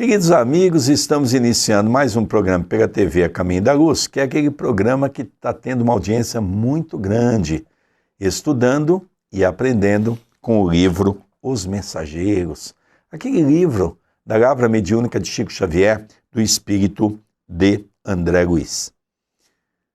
Queridos amigos, estamos iniciando mais um programa pela TV A Caminho da Luz, que é aquele programa que está tendo uma audiência muito grande, estudando e aprendendo com o livro Os Mensageiros, aquele livro da Lavra Mediúnica de Chico Xavier, do espírito de André Luiz.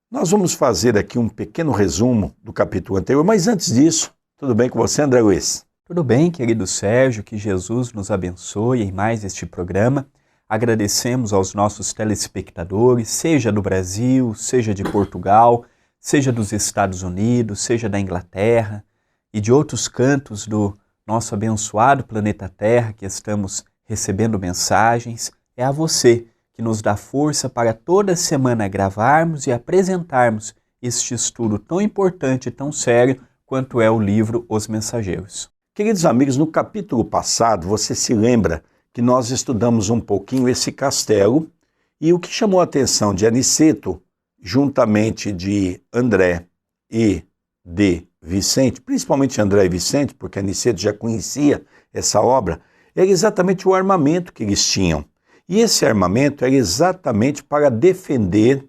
Nós vamos fazer aqui um pequeno resumo do capítulo anterior, mas antes disso, tudo bem com você, André Luiz? Tudo bem, querido Sérgio, que Jesus nos abençoe em mais este programa. Agradecemos aos nossos telespectadores, seja do Brasil, seja de Portugal, seja dos Estados Unidos, seja da Inglaterra e de outros cantos do nosso abençoado planeta Terra que estamos recebendo mensagens. É a você que nos dá força para toda semana gravarmos e apresentarmos este estudo tão importante e tão sério quanto é o livro Os Mensageiros. Queridos amigos, no capítulo passado, você se lembra que nós estudamos um pouquinho esse castelo e o que chamou a atenção de Aniceto, juntamente de André e de Vicente, principalmente André e Vicente, porque Aniceto já conhecia essa obra, era exatamente o armamento que eles tinham. E esse armamento era exatamente para defender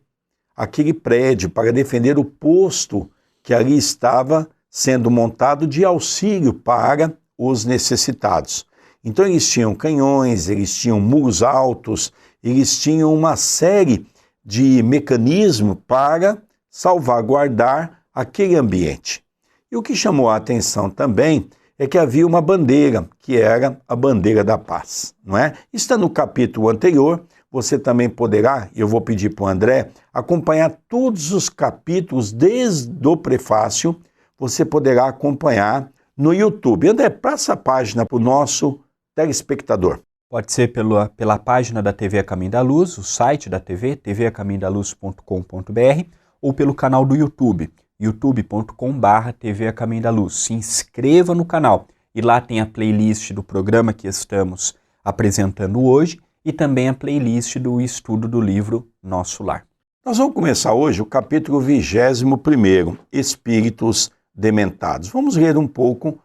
aquele prédio, para defender o posto que ali estava sendo montado de auxílio para os necessitados. Então eles tinham canhões, eles tinham muros altos, eles tinham uma série de mecanismos para salvaguardar aquele ambiente. E o que chamou a atenção também é que havia uma bandeira, que era a bandeira da paz, não é? Está no capítulo anterior, você também poderá, eu vou pedir para o André, acompanhar todos os capítulos desde o prefácio. Você poderá acompanhar no YouTube. André, passa a página para o nosso telespectador. Pode ser pela página da TV A Caminho da Luz, o site da TV, tvacaminhodaluz.com.br, ou pelo canal do YouTube, youtube.com/TV A Caminho da Luz. Se inscreva no canal e lá tem a playlist do programa que estamos apresentando hoje e também a playlist do estudo do livro Nosso Lar. Nós vamos começar hoje o capítulo 21, Espíritos Dementados. Vamos ler um pouco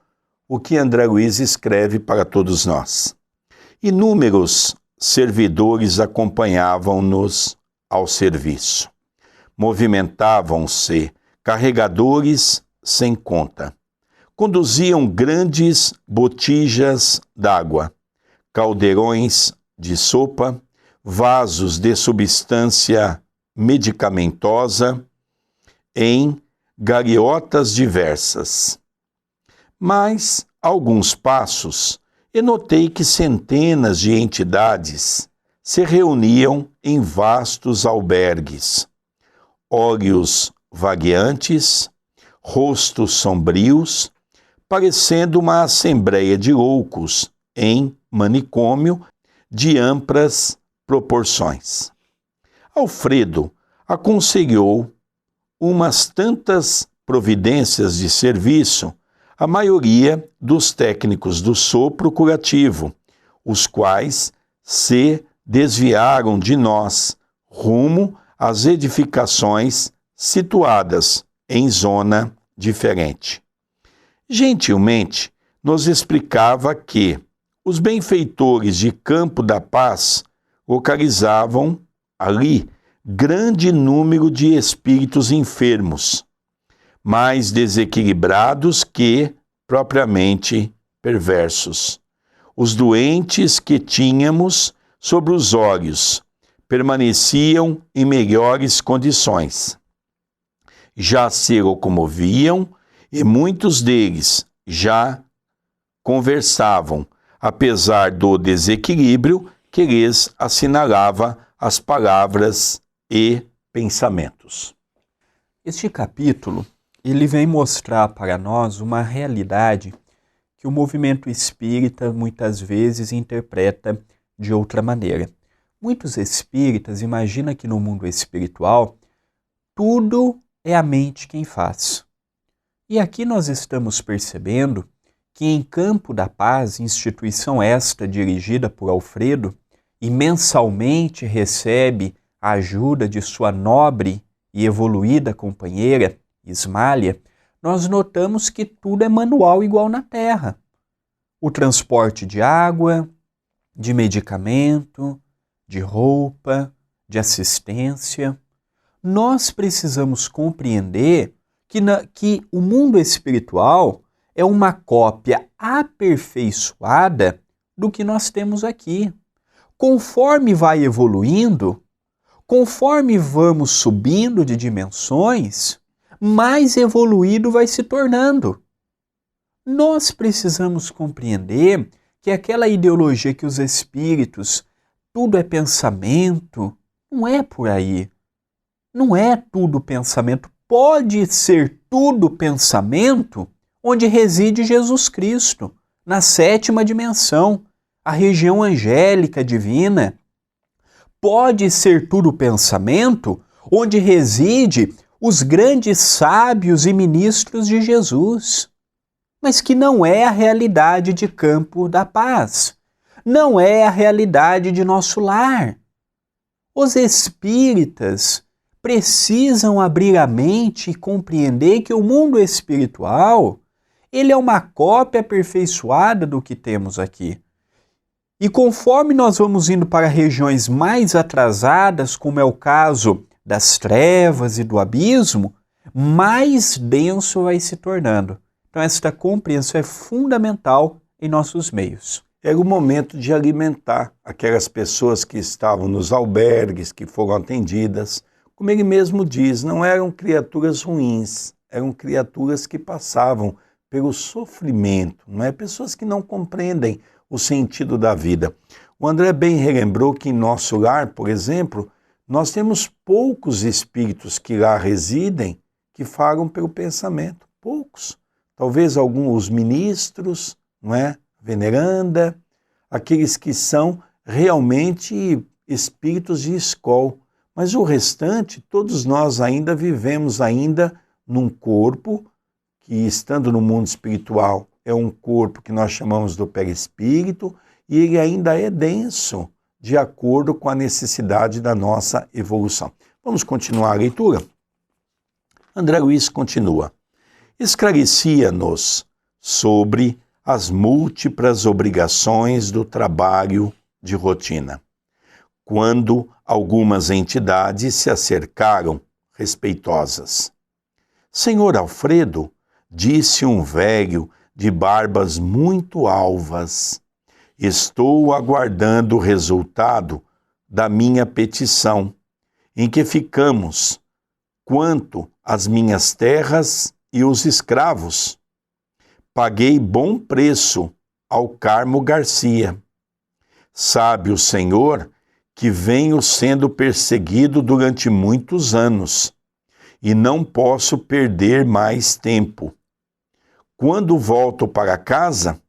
o que André Luiz escreve para todos nós. Inúmeros servidores acompanhavam-nos ao serviço. Movimentavam-se carregadores sem conta. Conduziam grandes botijas d'água, caldeirões de sopa, vasos de substância medicamentosa em gaiotas diversas. Mas, a alguns passos, eu notei que centenas de entidades se reuniam em vastos albergues. Olhos vagueantes, rostos sombrios, parecendo uma assembleia de loucos em manicômio de amplas proporções. Alfredo aconselhou umas tantas providências de serviço a maioria dos técnicos do sopro curativo, os quais se desviaram de nós rumo às edificações situadas em zona diferente. Gentilmente, nos explicava que os benfeitores de Campo da Paz localizavam ali grande número de espíritos enfermos, mais desequilibrados que propriamente perversos. Os doentes que tínhamos sobre os olhos permaneciam em melhores condições. Já se locomoviam e muitos deles já conversavam, apesar do desequilíbrio que lhes assinalava as palavras e pensamentos. Este capítulo, ele vem mostrar para nós uma realidade que o movimento espírita muitas vezes interpreta de outra maneira. Muitos espíritas imaginam que no mundo espiritual tudo é a mente quem faz. E aqui nós estamos percebendo que em Campo da Paz, instituição esta dirigida por Alfredo, e mensalmente recebe a ajuda de sua nobre e evoluída companheira, Ismália, nós notamos que tudo é manual igual na Terra. O transporte de água, de medicamento, de roupa, de assistência. Nós precisamos compreender que o mundo espiritual é uma cópia aperfeiçoada do que nós temos aqui. Conforme vai evoluindo, conforme vamos subindo de dimensões, mais evoluído vai se tornando. Nós precisamos compreender que aquela ideologia que os espíritos, tudo é pensamento, não é por aí. Não é tudo pensamento. Pode ser tudo pensamento onde reside Jesus Cristo, na 7ª dimensão, a região angélica divina. Pode ser tudo pensamento onde reside os grandes sábios e ministros de Jesus, mas que não é a realidade de Campo da Paz, não é a realidade de nosso lar. Os espíritas precisam abrir a mente e compreender que o mundo espiritual, ele é uma cópia aperfeiçoada do que temos aqui. E conforme nós vamos indo para regiões mais atrasadas, como é o caso das trevas e do abismo, mais denso vai se tornando. Então esta compreensão é fundamental em nossos meios. Era o momento de alimentar aquelas pessoas que estavam nos albergues, que foram atendidas. Como ele mesmo diz, não eram criaturas ruins, eram criaturas que passavam pelo sofrimento, não é? Pessoas que não compreendem o sentido da vida. O André bem relembrou que em nosso lar, por exemplo, nós temos poucos espíritos que lá residem que falam pelo pensamento, poucos. Talvez alguns ministros, não é? Veneranda, aqueles que são realmente espíritos de escola. Mas o restante, todos nós ainda vivemos ainda num corpo que, estando no mundo espiritual, é um corpo que nós chamamos do perispírito, e ele ainda é denso, de acordo com a necessidade da nossa evolução. Vamos continuar a leitura? André Luiz continua. Esclarecia-nos sobre as múltiplas obrigações do trabalho de rotina, quando algumas entidades se acercaram respeitosas. Senhor Alfredo, disse um velho de barbas muito alvas, estou aguardando o resultado da minha petição, em que ficamos quanto às minhas terras e os escravos. Paguei bom preço ao Carmo Garcia. Sabe o Senhor que venho sendo perseguido durante muitos anos e não posso perder mais tempo. Quando volto para casa,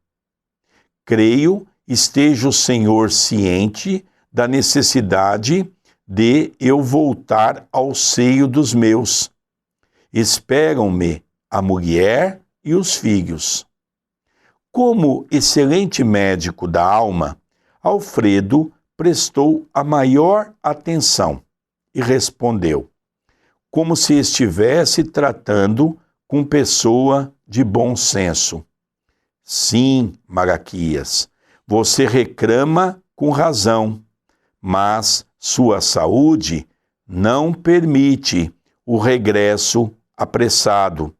creio esteja o Senhor ciente da necessidade de eu voltar ao seio dos meus. Esperam-me a mulher e os filhos. Como excelente médico da alma, Alfredo prestou a maior atenção e respondeu, como se estivesse tratando com pessoa de bom senso. Sim, Malaquias, você reclama com razão, mas sua saúde não permite o regresso apressado.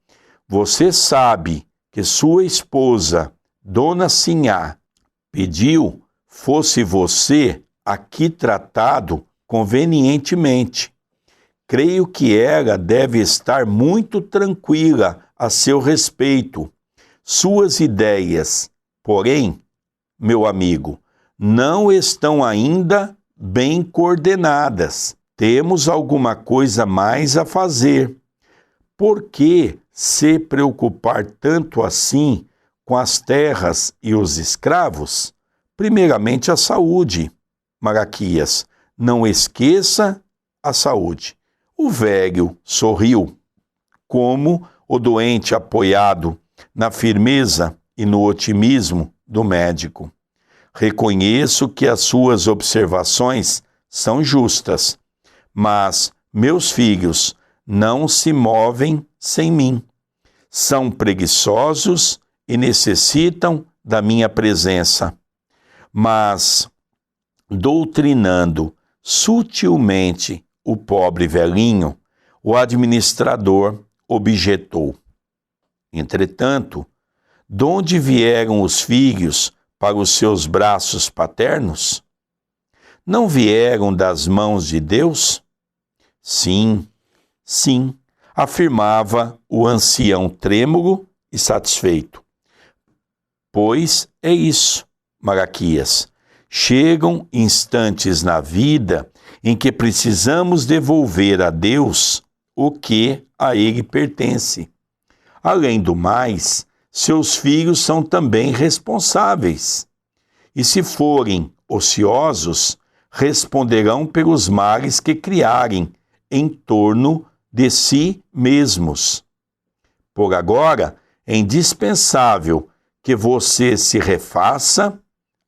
Você sabe que sua esposa, Dona Sinhá, pediu fosse você aqui tratado convenientemente. Creio que ela deve estar muito tranquila a seu respeito. Suas ideias, porém, meu amigo, não estão ainda bem coordenadas. Temos alguma coisa mais a fazer. Por que se preocupar tanto assim com as terras e os escravos? Primeiramente a saúde, Malaquias, não esqueça a saúde. O velho sorriu, como o doente apoiado na firmeza e no otimismo do médico. Reconheço que as suas observações são justas, mas meus filhos não se movem sem mim. São preguiçosos e necessitam da minha presença. Mas doutrinando sutilmente o pobre velhinho, o administrador objetou: entretanto, donde vieram os filhos para os seus braços paternos? Não vieram das mãos de Deus? Sim, sim, afirmava o ancião trêmulo e satisfeito. Pois é isso, Malaquias. Chegam instantes na vida em que precisamos devolver a Deus o que a Ele pertence. Além do mais, seus filhos são também responsáveis. E se forem ociosos, responderão pelos males que criarem em torno de si mesmos. Por agora, é indispensável que você se refaça,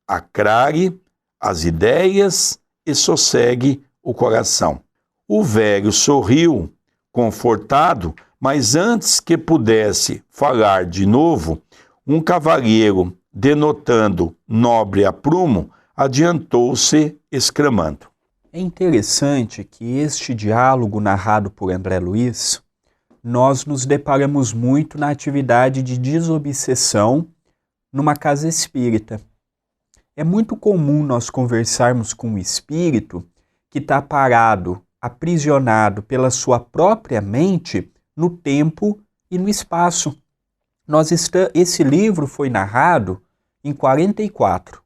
aclare as ideias e sossegue o coração. O velho sorriu, confortado, mas antes que pudesse falar de novo, um cavalheiro, denotando nobre aprumo, adiantou-se exclamando. É interessante que este diálogo narrado por André Luiz, nós nos deparamos muito na atividade de desobsessão numa casa espírita. É muito comum nós conversarmos com um espírito que está parado, aprisionado pela sua própria mente no tempo e no espaço. Esse livro foi narrado em 44.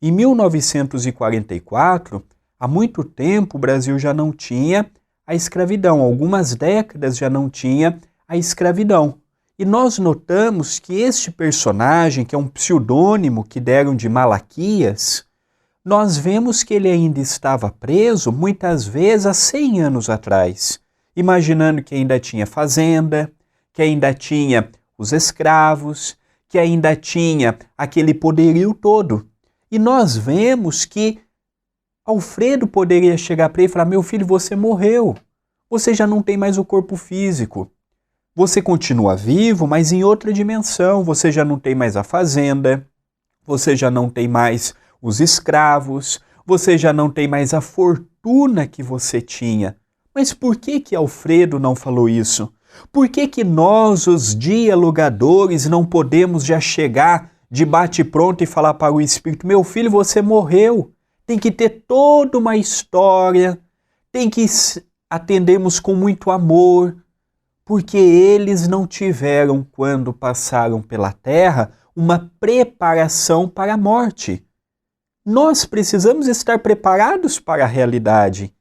Em 1944, há muito tempo o Brasil já não tinha a escravidão, algumas décadas já não tinha a escravidão. E nós notamos que este personagem, que é um pseudônimo que deram de Malaquias, nós vemos que ele ainda estava preso muitas vezes há 100 anos atrás, imaginando que ainda tinha fazenda, que ainda tinha os escravos, que ainda tinha aquele poderio todo. E nós vemos que Alfredo poderia chegar para ele e falar: meu filho, você morreu, você já não tem mais o corpo físico. Você continua vivo, mas em outra dimensão. Você já não tem mais a fazenda, você já não tem mais os escravos, você já não tem mais a fortuna que você tinha. Mas por que Alfredo não falou isso? Por que nós, os dialogadores, não podemos já chegar de bate-pronto e falar para o espírito: meu filho, você morreu? Tem que ter toda uma história, tem que atendermos com muito amor, porque eles não tiveram, quando passaram pela terra, uma preparação para a morte. Nós precisamos estar preparados para a realidade.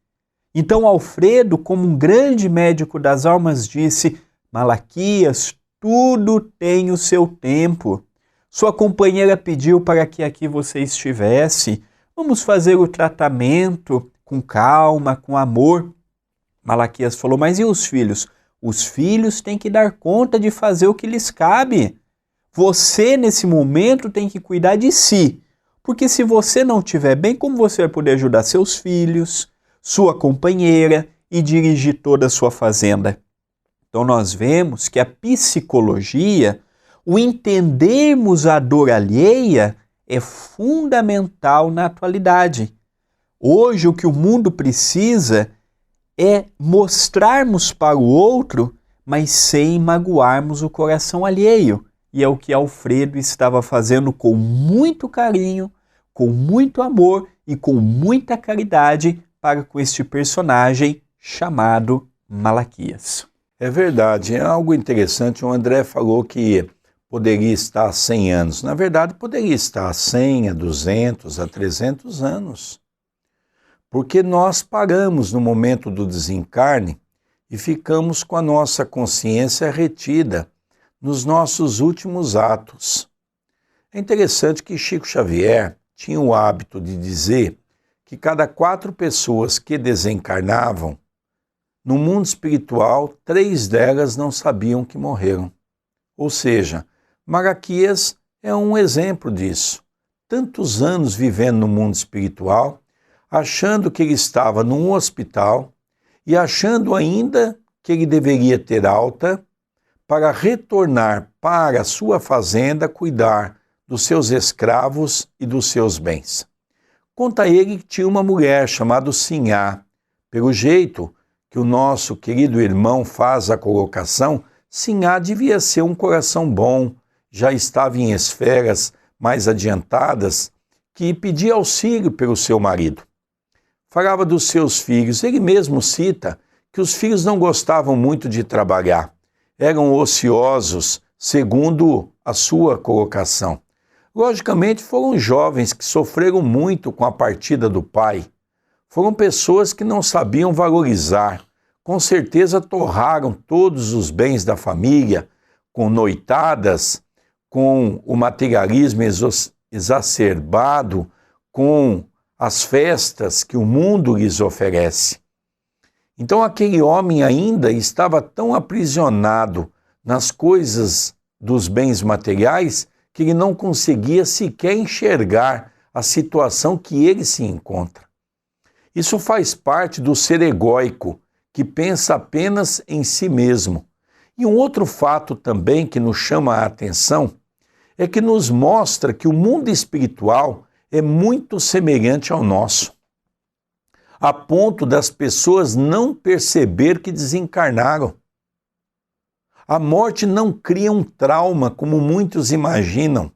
Então Alfredo, como um grande médico das almas, disse: Malaquias, tudo tem o seu tempo. Sua companheira pediu para que aqui você estivesse. Vamos fazer o tratamento com calma, com amor. Malaquias falou: mas e os filhos? Os filhos têm que dar conta de fazer o que lhes cabe. Você, nesse momento, tem que cuidar de si. Porque se você não estiver bem, como você vai poder ajudar seus filhos, sua companheira e dirigir toda a sua fazenda? Então nós vemos que a psicologia, o entendermos a dor alheia, é fundamental na atualidade. Hoje o que o mundo precisa é mostrarmos para o outro, mas sem magoarmos o coração alheio. E é o que Alfredo estava fazendo com muito carinho, com muito amor e com muita caridade para com este personagem chamado Malaquias. É verdade, é algo interessante. O André falou que poderia estar há 100 anos. Na verdade, poderia estar há 100, a 200, a 300 anos. Porque nós paramos no momento do desencarne e ficamos com a nossa consciência retida nos nossos últimos atos. É interessante que Chico Xavier tinha o hábito de dizer que cada 4 pessoas que desencarnavam, no mundo espiritual, 3 delas não sabiam que morreram. Ou seja, Malaquias é um exemplo disso. Tantos anos vivendo no mundo espiritual, achando que ele estava num hospital e achando ainda que ele deveria ter alta para retornar para a sua fazenda cuidar dos seus escravos e dos seus bens. Conta ele que tinha uma mulher chamada Sinhá. Pelo jeito que o nosso querido irmão faz a colocação, Sinhá devia ser um coração bom, já estava em esferas mais adiantadas, que pedia auxílio pelo seu marido. Falava dos seus filhos. Ele mesmo cita que os filhos não gostavam muito de trabalhar, eram ociosos, segundo a sua colocação. Logicamente, foram jovens que sofreram muito com a partida do pai. Foram pessoas que não sabiam valorizar. Com certeza torraram todos os bens da família, com noitadas, com o materialismo exacerbado, com as festas que o mundo lhes oferece. Então aquele homem ainda estava tão aprisionado nas coisas dos bens materiais que ele não conseguia sequer enxergar a situação que ele se encontra. Isso faz parte do ser egóico, que pensa apenas em si mesmo. E um outro fato também que nos chama a atenção é que nos mostra que o mundo espiritual é muito semelhante ao nosso, a ponto das pessoas não perceber que desencarnaram. A morte não cria um trauma, como muitos imaginam.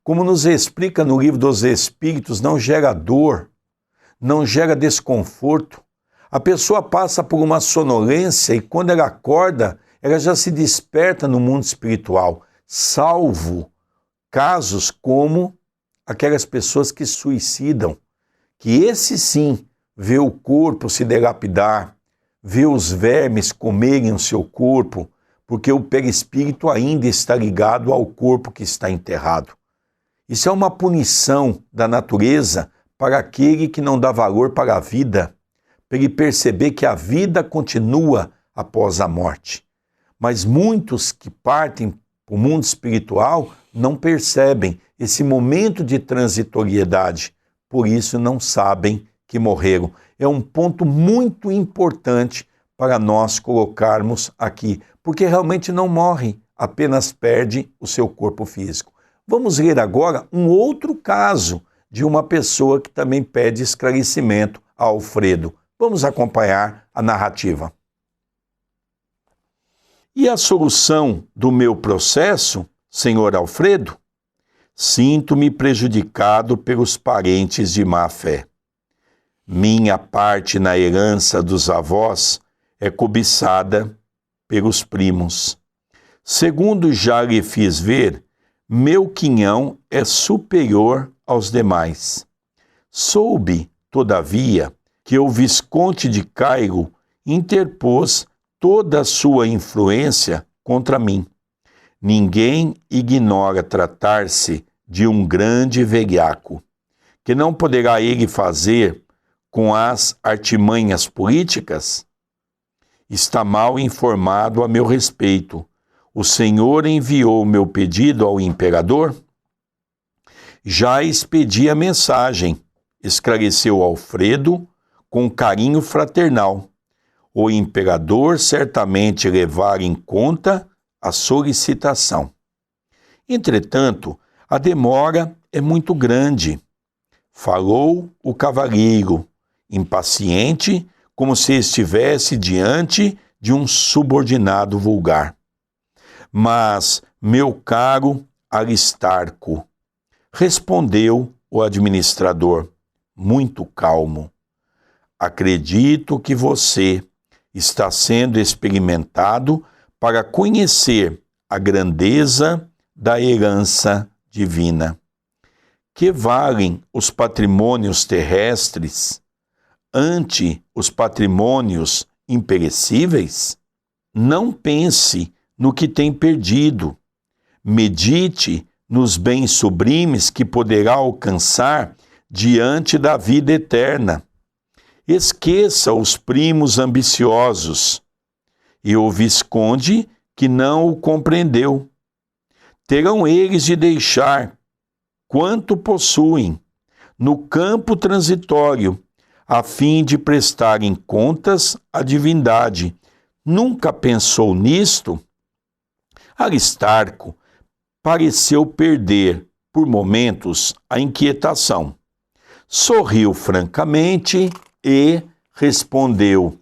Como nos explica no Livro dos Espíritos, não gera dor, não gera desconforto. A pessoa passa por uma sonolência e quando ela acorda, ela já se desperta no mundo espiritual, salvo casos como aquelas pessoas que suicidam, que esse sim vê o corpo se dilapidar, vê os vermes comerem o seu corpo, porque o perispírito ainda está ligado ao corpo que está enterrado. Isso é uma punição da natureza para aquele que não dá valor para a vida, para ele perceber que a vida continua após a morte. Mas muitos que partem para o mundo espiritual não percebem esse momento de transitoriedade, por isso não sabem que morreram. É um ponto muito importante para nós colocarmos aqui, porque realmente não morre, apenas perde o seu corpo físico. Vamos ler agora um outro caso de uma pessoa que também pede esclarecimento a Alfredo. Vamos acompanhar a narrativa. E a solução do meu processo, senhor Alfredo? Sinto-me prejudicado pelos parentes de má fé. Minha parte na herança dos avós é cobiçada pelos primos. Segundo já lhe fiz ver, meu quinhão é superior aos demais. Soube, todavia, que o Visconde de Cairo interpôs toda a sua influência contra mim. Ninguém ignora tratar-se de um grande velhaco, que não poderá ele fazer com as artimanhas políticas? Está mal informado a meu respeito. O Senhor enviou meu pedido ao imperador? Já expedi a mensagem, esclareceu Alfredo com carinho fraternal. O imperador certamente levará em conta a solicitação. Entretanto, a demora é muito grande. Falou o cavalheiro, impaciente, como se estivesse diante de um subordinado vulgar. Mas, meu caro Aristarco, respondeu o administrador, muito calmo, acredito que você está sendo experimentado para conhecer a grandeza da herança divina. Que valem os patrimônios terrestres ante os patrimônios imperecíveis? Não pense no que tem perdido. Medite nos bens sublimes que poderá alcançar diante da vida eterna. Esqueça os primos ambiciosos e o Visconde que não o compreendeu. Terão eles de deixar quanto possuem no campo transitório, a fim de prestarem contas à divindade. Nunca pensou nisto? Aristarco pareceu perder, por momentos, a inquietação. sorriu francamente e respondeu: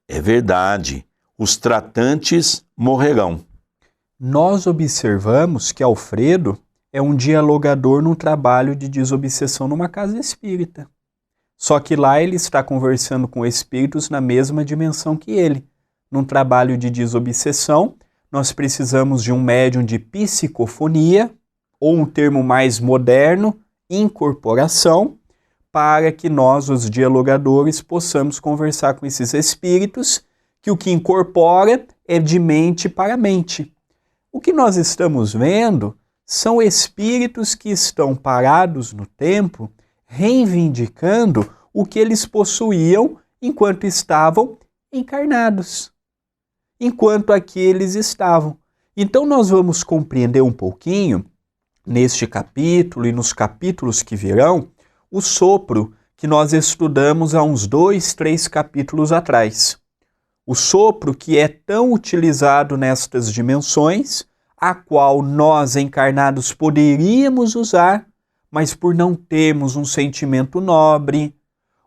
é verdade, os tratantes morrerão. Nós observamos que Alfredo é um dialogador no trabalho de desobsessão numa casa espírita. Só que lá ele está conversando com espíritos na mesma dimensão que ele. Num trabalho de desobsessão, nós precisamos de um médium de psicofonia, ou um termo mais moderno, incorporação, para que nós, os dialogadores, possamos conversar com esses espíritos, que o que incorpora é de mente para mente. O que nós estamos vendo são espíritos que estão parados no tempo, reivindicando o que eles possuíam enquanto estavam encarnados, enquanto aqui eles estavam. Então nós vamos compreender um pouquinho, neste capítulo e nos capítulos que virão, o sopro que nós estudamos há uns 2, 3 capítulos atrás. O sopro que é tão utilizado nestas dimensões, a qual nós encarnados poderíamos usar, mas por não termos um sentimento nobre,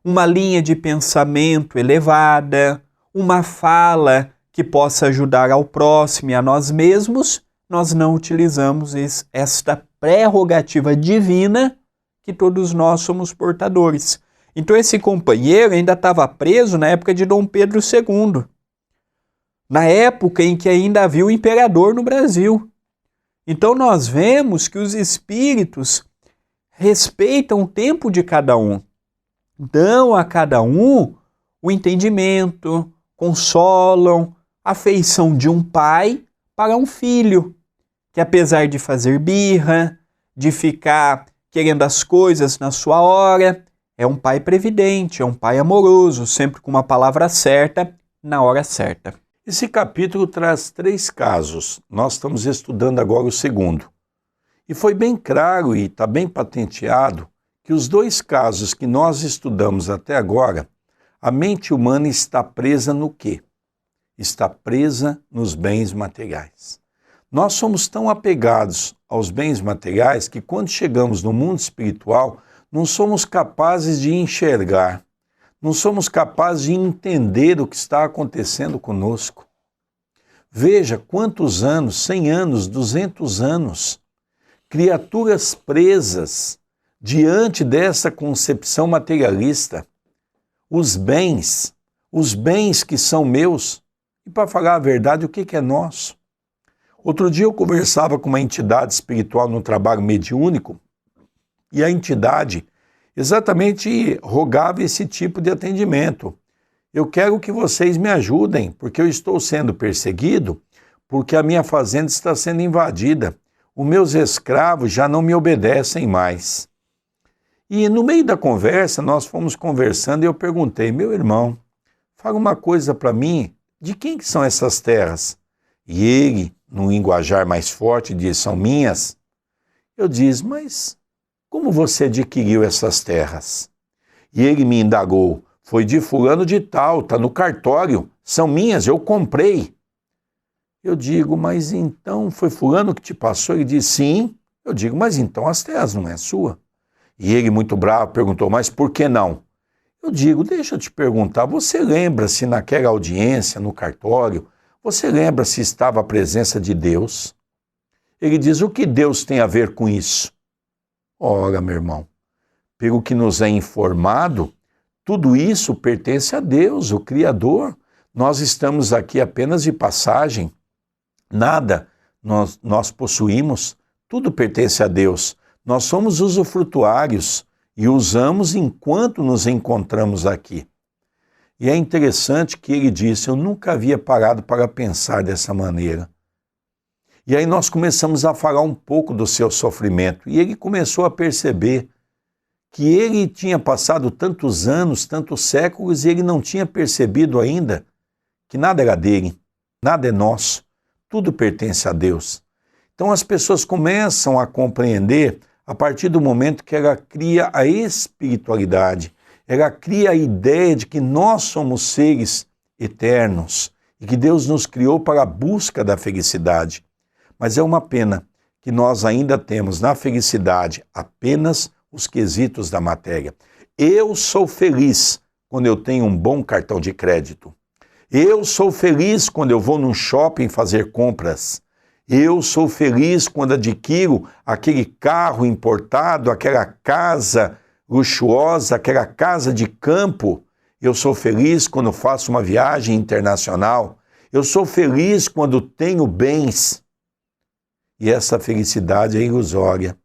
uma linha de pensamento elevada, uma fala que possa ajudar ao próximo e a nós mesmos, nós não utilizamos esta prerrogativa divina que todos nós somos portadores. Então esse companheiro ainda estava preso na época de Dom Pedro II, na época em que ainda havia o imperador no Brasil. Então nós vemos que os espíritos respeitam o tempo de cada um, dão a cada um o entendimento, consolam, a afeição de um pai para um filho, que apesar de fazer birra, de ficar querendo as coisas na sua hora, é um pai previdente, é um pai amoroso, sempre com uma palavra certa, na hora certa. Esse capítulo traz 3 casos. Nós estamos estudando agora o segundo. E foi bem claro e está bem patenteado que os 2 casos que nós estudamos até agora, a mente humana está presa no quê? Está presa nos bens materiais. Nós somos tão apegados aos bens materiais que quando chegamos no mundo espiritual, não somos capazes de enxergar, não somos capazes de entender o que está acontecendo conosco. Veja quantos anos, 100 anos, 200 anos, criaturas presas diante dessa concepção materialista. Os bens que são meus, e para falar a verdade, o que é nosso? Outro dia eu conversava com uma entidade espiritual no trabalho mediúnico, e a entidade exatamente rogava esse tipo de atendimento. Eu quero que vocês me ajudem, porque eu estou sendo perseguido, porque a minha fazenda está sendo invadida. Os meus escravos já não me obedecem mais. E no meio da conversa, nós fomos conversando e eu perguntei: meu irmão, fala uma coisa para mim, de quem que são essas terras? E ele, num linguajar mais forte, disse: são minhas. Eu disse: mas como você adquiriu essas terras? E ele me indagou: foi de fulano de tal, está no cartório, são minhas, eu comprei. Eu digo: mas então foi fulano que te passou? Ele disse: sim. Eu digo: mas então as terras não é sua? E ele, muito bravo, perguntou: mas por que não? Eu digo: deixa eu te perguntar, você lembra se naquela audiência, no cartório, você lembra se estava a presença de Deus? Ele diz: o que Deus tem a ver com isso? Ora, meu irmão, pelo que nos é informado, tudo isso pertence a Deus, o Criador. Nós estamos aqui apenas de passagem. Nada nós possuímos, tudo pertence a Deus. Nós somos usufrutuários e usamos enquanto nos encontramos aqui. E é interessante que ele disse: eu nunca havia parado para pensar dessa maneira. E aí nós começamos a falar um pouco do seu sofrimento. E ele começou a perceber que ele tinha passado tantos anos, tantos séculos, e ele não tinha percebido ainda que nada era dele, nada é nosso, tudo pertence a Deus. Então as pessoas começam a compreender a partir do momento que ela cria a espiritualidade, ela cria a ideia de que nós somos seres eternos e que Deus nos criou para a busca da felicidade. Mas é uma pena que nós ainda temos na felicidade apenas os quesitos da matéria. Eu sou feliz quando eu tenho um bom cartão de crédito. Eu sou feliz quando eu vou num shopping fazer compras. Eu sou feliz quando adquiro aquele carro importado, aquela casa luxuosa, aquela casa de campo. Eu sou feliz quando faço uma viagem internacional. Eu sou feliz quando tenho bens. E essa felicidade é ilusória.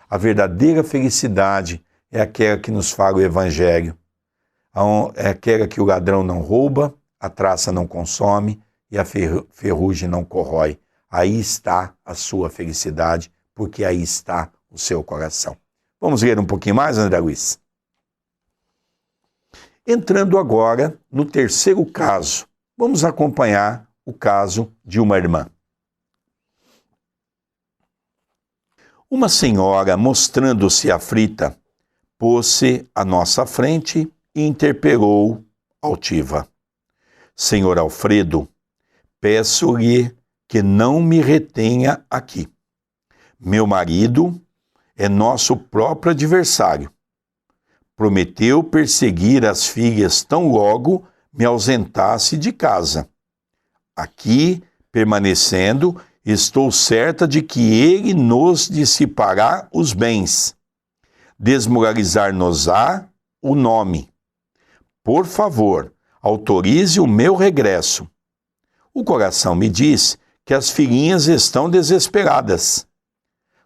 A verdadeira felicidade é aquela que nos fala o Evangelho. É aquela que o ladrão não rouba, a traça não consome e a ferrugem não corrói. Aí está a sua felicidade, porque aí está o seu coração. Vamos ler um pouquinho mais, André Luiz? Entrando agora no terceiro caso, vamos acompanhar o caso de uma irmã. Uma senhora, mostrando-se aflita, pôs-se à nossa frente e interpelou altiva. Senhor Alfredo, peço-lhe que não me retenha aqui. Meu marido é nosso próprio adversário. Prometeu perseguir as filhas tão logo me ausentasse de casa. Aqui, permanecendo, estou certa de que ele nos dissipará os bens. Desmoralizar-nos-á o nome. Por favor, autorize o meu regresso. O coração me diz que as filhinhas estão desesperadas.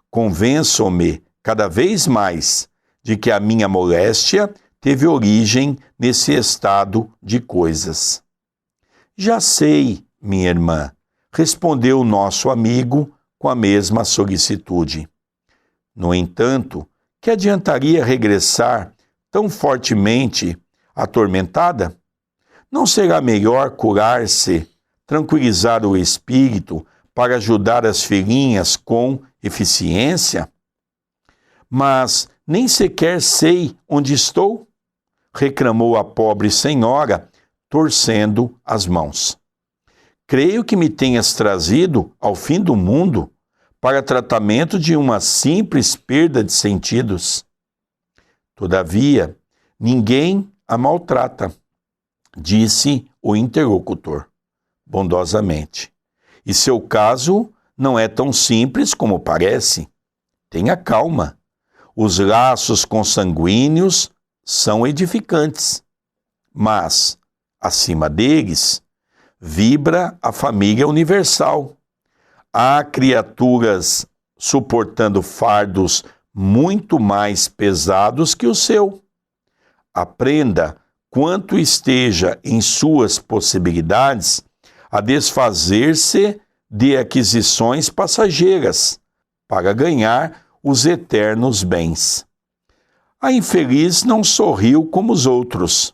Convenço-me cada vez mais de que a minha moléstia teve origem nesse estado de coisas. Já sei, minha irmã, respondeu o nosso amigo com a mesma solicitude. No entanto, que adiantaria regressar tão fortemente atormentada? Não será melhor curar-se, tranquilizar o espírito para ajudar as filhinhas com eficiência? Mas nem sequer sei onde estou, reclamou a pobre senhora, torcendo as mãos. Creio que me tenhas trazido ao fim do mundo para tratamento de uma simples perda de sentidos. Todavia, ninguém a maltrata, disse o interlocutor, bondosamente. E seu caso não é tão simples como parece. Tenha calma. Os laços consanguíneos são edificantes, mas, acima deles, vibra a família universal. Há criaturas suportando fardos muito mais pesados que o seu. Aprenda, quanto esteja em suas possibilidades, a desfazer-se de aquisições passageiras para ganhar os eternos bens. A infeliz não sorriu como os outros.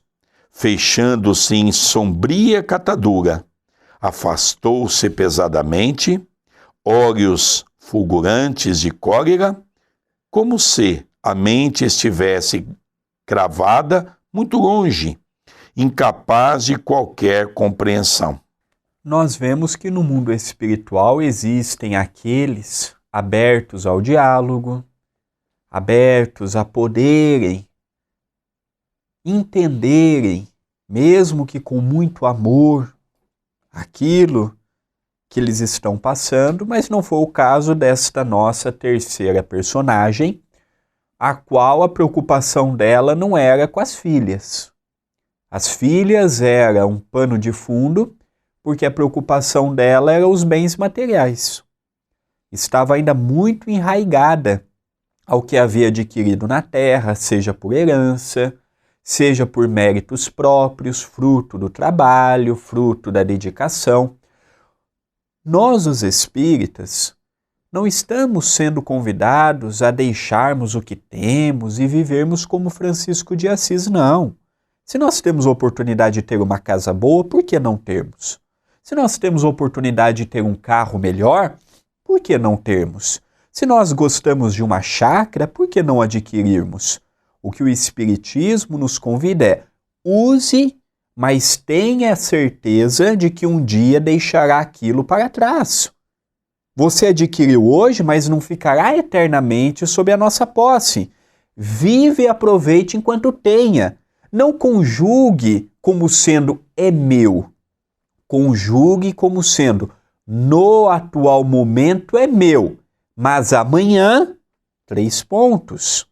Fechando-se em sombria catadura, afastou-se pesadamente, olhos fulgurantes de cólera, como se a mente estivesse cravada muito longe, incapaz de qualquer compreensão. Nós vemos que no mundo espiritual existem aqueles abertos ao diálogo, abertos a poderem entenderem, mesmo que com muito amor, aquilo que eles estão passando, mas não foi o caso desta nossa terceira personagem, a qual a preocupação dela não era com as filhas. As filhas eram um pano de fundo, porque a preocupação dela era os bens materiais. Estava ainda muito enraigada ao que havia adquirido na terra, seja por herança, seja por méritos próprios, fruto do trabalho, fruto da dedicação. Nós, os espíritas, não estamos sendo convidados a deixarmos o que temos e vivermos como Francisco de Assis, não. Se nós temos a oportunidade de ter uma casa boa, por que não termos? Se nós temos a oportunidade de ter um carro melhor, por que não termos? Se nós gostamos de uma chácara, por que não adquirirmos? O que o Espiritismo nos convida é: use, mas tenha certeza de que um dia deixará aquilo para trás. Você adquiriu hoje, mas não ficará eternamente sob a nossa posse. Vive e aproveite enquanto tenha. Não conjugue como sendo é meu. Conjugue como sendo no atual momento é meu, mas amanhã, 3 pontos.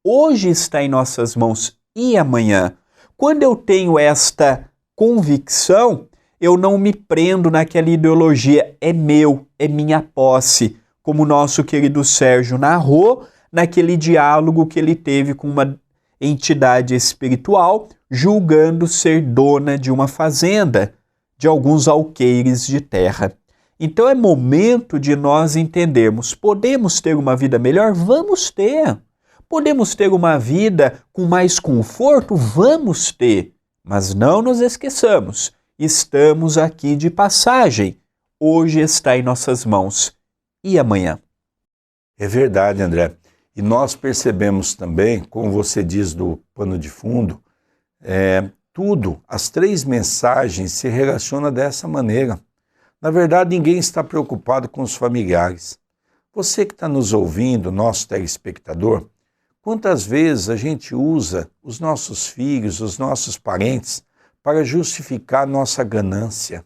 Hoje está em nossas mãos e amanhã. Quando eu tenho esta convicção, eu não me prendo naquela ideologia é meu, é minha posse, como o nosso querido Sérgio narrou naquele diálogo que ele teve com uma entidade espiritual, julgando ser dona de uma fazenda, de alguns alqueires de terra. Então é momento de nós entendermos, podemos ter uma vida melhor? Vamos ter. Podemos ter uma vida com mais conforto? Vamos ter. Mas não nos esqueçamos, estamos aqui de passagem. Hoje está em nossas mãos. E amanhã? É verdade, André. E nós percebemos também, como você diz do pano de fundo, tudo, as 3 mensagens se relacionam dessa maneira. Na verdade, ninguém está preocupado com os familiares. Você que está nos ouvindo, nosso telespectador, quantas vezes a gente usa os nossos filhos, os nossos parentes, para justificar nossa ganância,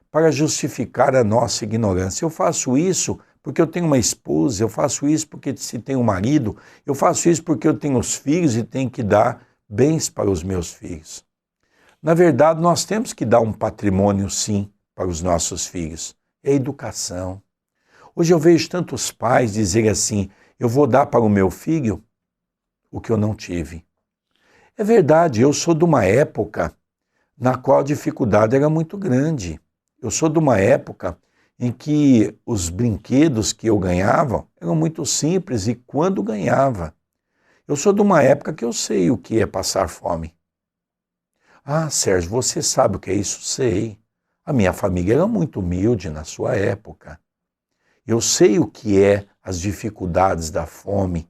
para justificar a nossa ignorância? Eu faço isso porque eu tenho uma esposa, eu faço isso porque se tenho um marido, eu faço isso porque eu tenho os filhos e tenho que dar bens para os meus filhos. Na verdade, nós temos que dar um patrimônio, sim, para os nossos filhos. É a educação. Hoje eu vejo tantos pais dizerem assim, eu vou dar para o meu filho o que eu não tive. É verdade, eu sou de uma época na qual a dificuldade era muito grande. Eu sou de uma época em que os brinquedos que eu ganhava eram muito simples e quando ganhava. Eu sou de uma época que eu sei o que é passar fome. Ah, Sérgio, você sabe o que é isso? Sei. A minha família era muito humilde na sua época. Eu sei o que é as dificuldades da fome.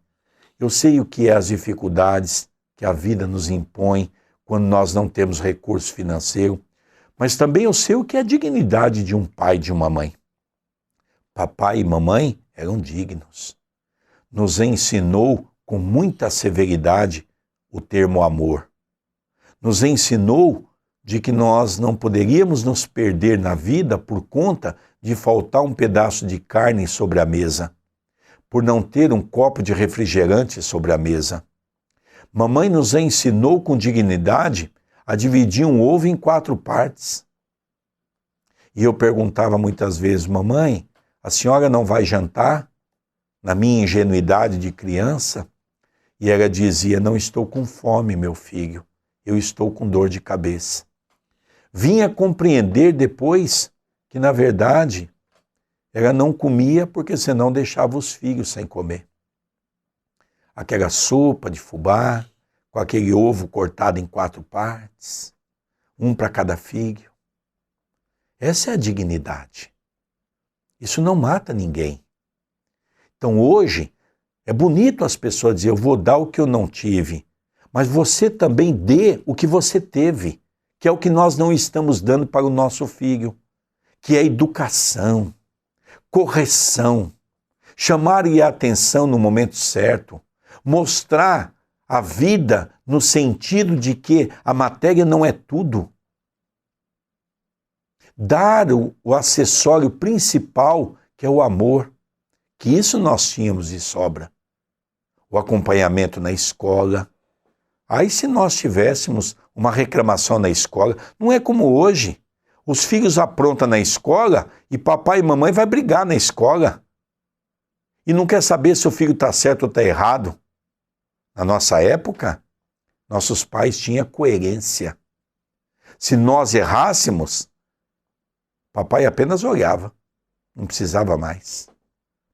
Eu sei o que é as dificuldades que a vida nos impõe quando nós não temos recurso financeiro. Mas também eu sei o que é a dignidade de um pai e de uma mãe. Papai e mamãe eram dignos. Nos ensinou com muita severidade o termo amor. Nos ensinou de que nós não poderíamos nos perder na vida por conta de faltar um pedaço de carne sobre a mesa, por não ter um copo de refrigerante sobre a mesa. Mamãe nos ensinou com dignidade a dividir um ovo em 4 partes. E eu perguntava muitas vezes, mamãe, a senhora não vai jantar? Na minha ingenuidade de criança. E ela dizia, não estou com fome, meu filho, eu estou com dor de cabeça. Vinha compreender depois que, na verdade, ela não comia porque senão deixava os filhos sem comer. Aquela sopa de fubá, com aquele ovo cortado em 4 partes, um para cada filho. Essa é a dignidade. Isso não mata ninguém. Então hoje, é bonito as pessoas dizerem, eu vou dar o que eu não tive, mas você também dê o que você teve, que é o que nós não estamos dando para o nosso filho, que é educação, correção, chamar-lhe a atenção no momento certo, mostrar a vida no sentido de que a matéria não é tudo. Dar o acessório principal, que é o amor, que isso nós tínhamos de sobra. O acompanhamento na escola. Aí se nós tivéssemos uma reclamação na escola, não é como hoje. Os filhos aprontam na escola e papai e mamãe vai brigar na escola. E não quer saber se o filho está certo ou está errado. Na nossa época, nossos pais tinham coerência. Se nós errássemos, papai apenas olhava, não precisava mais.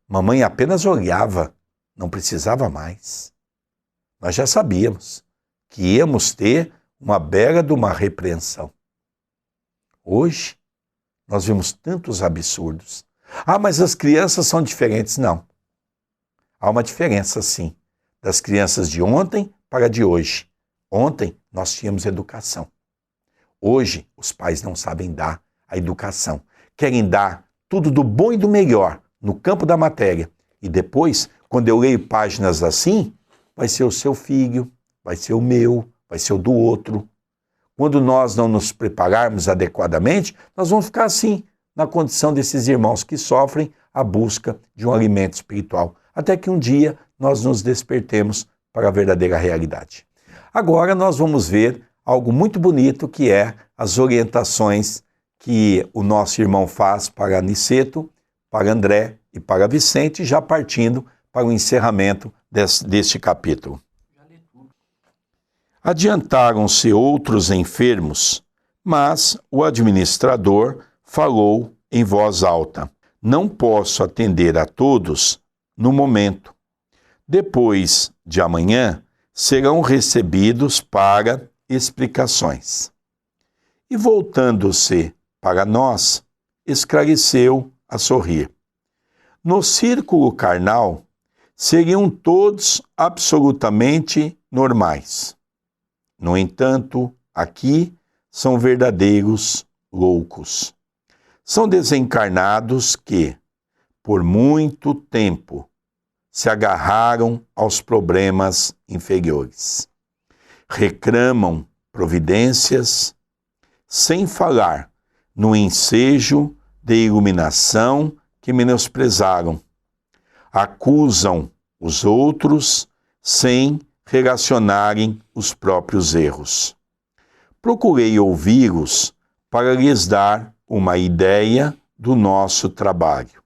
Mamãe apenas olhava, não precisava mais. Nós já sabíamos que íamos ter uma bela de uma repreensão. Hoje, nós vemos tantos absurdos. Ah, mas as crianças são diferentes. Não. Há uma diferença, sim, das crianças de ontem para de hoje. Ontem, nós tínhamos educação. Hoje, os pais não sabem dar a educação. Querem dar tudo do bom e do melhor no campo da matéria. E depois, quando eu leio páginas assim, vai ser o seu filho, vai ser o meu, vai ser o do outro. Quando nós não nos prepararmos adequadamente, nós vamos ficar assim, na condição desses irmãos que sofrem a busca de um alimento espiritual, até que um dia nós nos despertemos para a verdadeira realidade. Agora nós vamos ver algo muito bonito, que é as orientações que o nosso irmão faz para Aniceto, para André e para Vicente, já partindo para o encerramento deste capítulo. Adiantaram-se outros enfermos, mas o administrador falou em voz alta: não posso atender a todos no momento. Depois de amanhã, serão recebidos para explicações. E voltando-se para nós, esclareceu a sorrir. No círculo carnal, seriam todos absolutamente normais. No entanto, aqui são verdadeiros loucos. São desencarnados que, por muito tempo, se agarraram aos problemas inferiores. Reclamam providências, sem falar no ensejo de iluminação que menosprezaram. Acusam os outros sem relacionarem os próprios erros. Procurei ouvi-los para lhes dar uma ideia do nosso trabalho.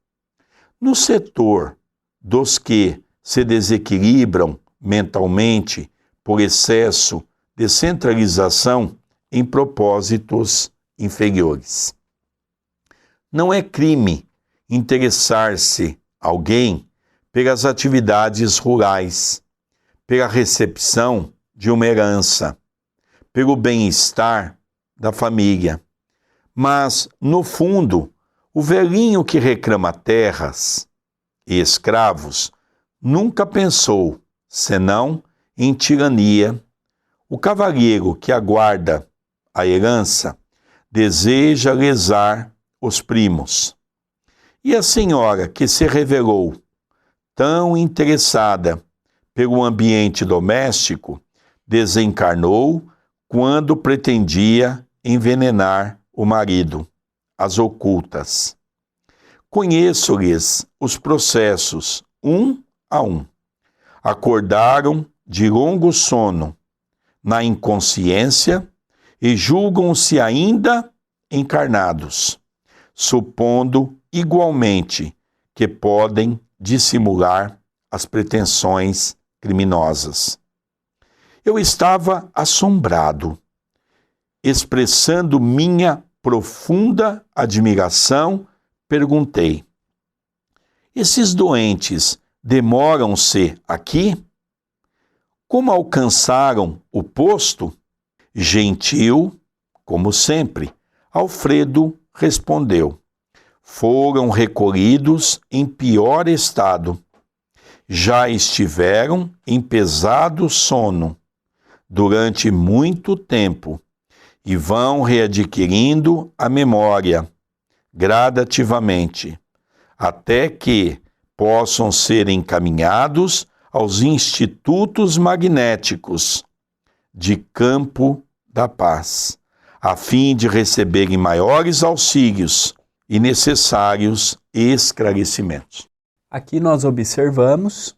No setor dos que se desequilibram mentalmente por excesso de centralização em propósitos inferiores. Não é crime interessar-se alguém pelas atividades rurais, pela recepção de uma herança, pelo bem-estar da família. Mas, no fundo, o velhinho que reclama terras e escravos nunca pensou, senão em tirania. O cavalheiro que aguarda a herança deseja lesar os primos. E a senhora que se revelou tão interessada pelo ambiente doméstico desencarnou quando pretendia envenenar o marido, às ocultas. Conheço-lhes os processos, um a um. Acordaram de longo sono, na inconsciência, e julgam-se ainda encarnados, supondo igualmente que podem dissimular as pretensões criminosas. Eu estava assombrado, expressando minha profunda admiração, perguntei: esses doentes demoram-se aqui? Como alcançaram o posto? Gentil, como sempre, Alfredo respondeu: foram recolhidos em pior estado. Já estiveram em pesado sono durante muito tempo e vão readquirindo a memória gradativamente, até que possam ser encaminhados aos institutos magnéticos de Campo da Paz, a fim de receberem maiores auxílios e necessários esclarecimentos. Aqui nós observamos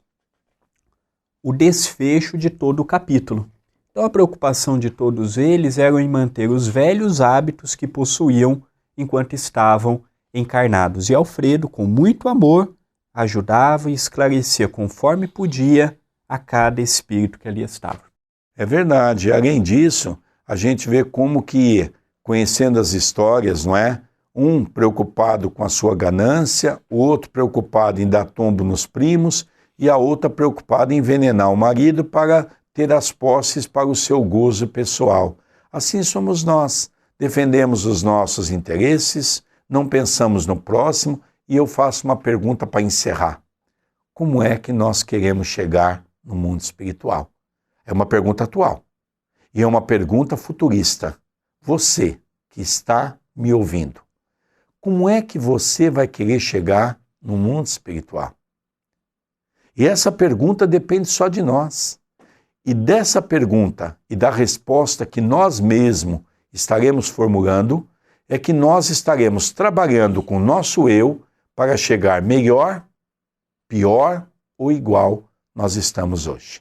o desfecho de todo o capítulo. Então a preocupação de todos eles era em manter os velhos hábitos que possuíam enquanto estavam encarnados. E Alfredo, com muito amor, ajudava e esclarecia conforme podia a cada espírito que ali estava. É verdade. Além disso, a gente vê como que, conhecendo as histórias, não é? Um preocupado com a sua ganância, o outro preocupado em dar tombo nos primos e a outra preocupada em envenenar o marido para ter as posses para o seu gozo pessoal. Assim somos nós. Defendemos os nossos interesses, não pensamos no próximo. E eu faço uma pergunta para encerrar. Como é que nós queremos chegar no mundo espiritual? É uma pergunta atual. E é uma pergunta futurista. Você que está me ouvindo, como é que você vai querer chegar no mundo espiritual? E essa pergunta depende só de nós. E dessa pergunta e da resposta que nós mesmos estaremos formulando, é que nós estaremos trabalhando com o nosso eu para chegar melhor, pior ou igual nós estamos hoje.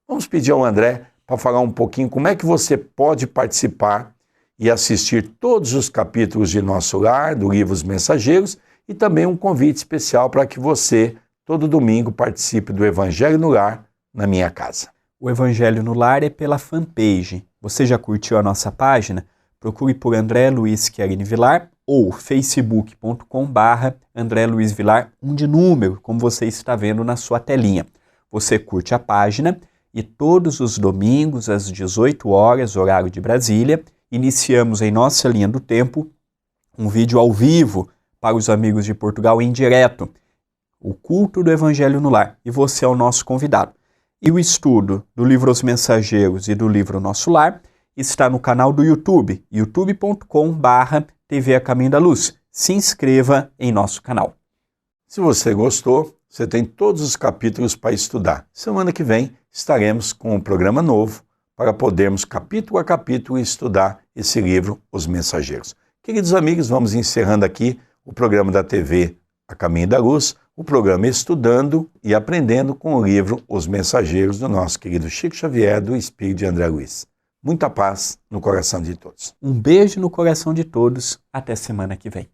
Vamos pedir ao André para falar um pouquinho como é que você pode participar e assistir todos os capítulos de Nosso Lar, do livro Os Mensageiros, e também um convite especial para que você, todo domingo, participe do Evangelho no Lar, na minha casa. O Evangelho no Lar é pela fanpage. Você já curtiu a nossa página? Procure por André Luiz Chiarini Vilar ou facebook.com/André Luiz Vilar, de número, como você está vendo na sua telinha. Você curte a página e todos os domingos, às 18 horas, horário de Brasília, iniciamos em nossa linha do tempo um vídeo ao vivo para os amigos de Portugal em direto, o culto do Evangelho no Lar, e você é o nosso convidado. E o estudo do livro Os Mensageiros e do livro Nosso Lar está no canal do YouTube, youtube.com/TV A Caminho da Luz. Se inscreva em nosso canal. Se você gostou, você tem todos os capítulos para estudar. Semana que vem estaremos com um programa novo para podermos, capítulo a capítulo, estudar esse livro, Os Mensageiros. Queridos amigos, vamos encerrando aqui o programa da TV A Caminho da Luz, o programa Estudando e Aprendendo com o livro Os Mensageiros, do nosso querido Chico Xavier, do Espírito de André Luiz. Muita paz no coração de todos. Um beijo no coração de todos. Até semana que vem.